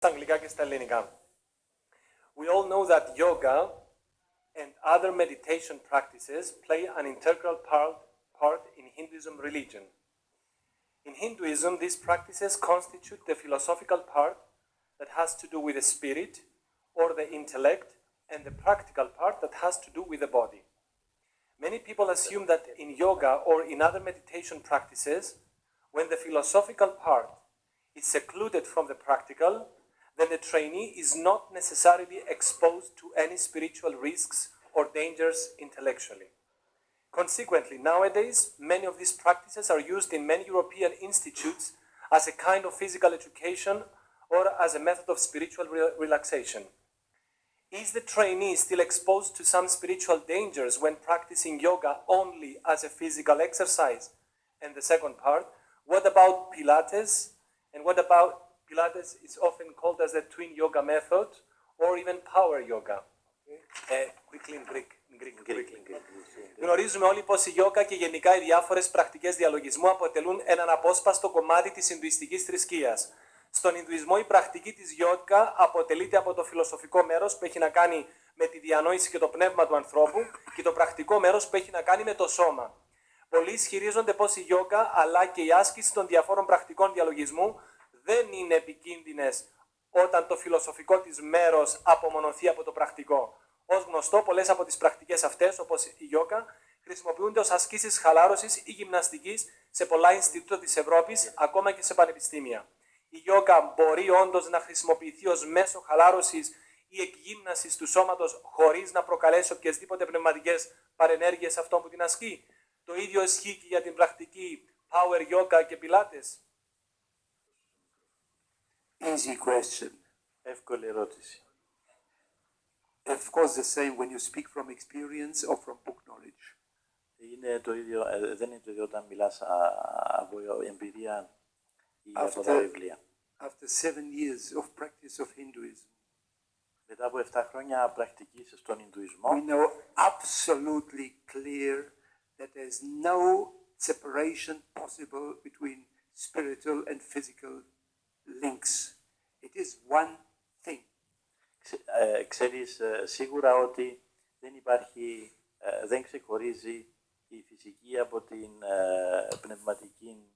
στα αγγλικά και στα ελληνικά. We all know that yoga and other meditation practices play an integral part in Hinduism religion. In Hinduism, these practices constitute the philosophical part that has to do with the spirit or the intellect, and the practical part that has to do with the body. Many people assume that in yoga or in other meditation practices, when the philosophical part is secluded from the practical, then the trainee is not necessarily exposed to any spiritual risks or dangers intellectually. Consequently, nowadays, many of these practices are used in many European institutes as a kind of physical education or as a method of spiritual relaxation. Is the trainee still exposed to some spiritual dangers when practicing yoga only as a physical exercise? And the second part, what about Pilates? And what about Pilates is often called as the twin yoga method or even power yoga. Quickly in Greek. Γνωρίζουμε όλοι πως η γιόγκα και γενικά οι διάφορες πρακτικές διαλογισμού αποτελούν έναν απόσπαστο κομμάτι της Ινδουιστικής θρησκείας. Στον Ινδουισμό η πρακτική της γιόγκα αποτελείται από το φιλοσοφικό μέρος που έχει να κάνει με τη διανόηση και το πνεύμα του ανθρώπου και το πρακτικό μέρος που έχει να κάνει με το σώμα. Πολλοί ισχυρίζονται πως η γιόγκα αλλά και η άσκηση των διαφόρων πρακτικών διαλογισμού δεν είναι επικίνδυνες όταν το φιλοσοφικό της μέρος απομονωθεί από το πρακτικό. Ως γνωστό, πολλές από τις πρακτικές αυτές, όπως η γιόγκα, χρησιμοποιούνται ως ασκήσεις χαλάρωσης ή γυμναστικής σε πολλά Ινστιτούτα της Ευρώπης, ακόμα και σε πανεπιστήμια. Η γιόγκα μπορεί όντως να χρησιμοποιηθεί ως μέσο χαλάρωσης ή εκγύμνασης του σώματος χωρίς να προκαλέσει οποιασδήποτε πνευματικές παρενέργειες αυτών που την ασκεί. Το ίδιο ισχύει και για την πρακτική power yoga και pilates. Easy question. Εύκολη ερώτηση. Of course, the same when you speak from experience or from book knowledge. Είναι το ίδιο, δεν είναι το ίδιο όταν μιλάς από εμπειρία ή από τα βιβλία. After 7 years of practice of Hinduism, μετά από 7 χρόνια πρακτικής στον Ινδουισμό, we know absolutely clear that there is no separation possible between spiritual and physical links. It is one thing. Ξέρεις σίγουρα ότι δεν ξεχωρίζει η φυσική από την πνευματική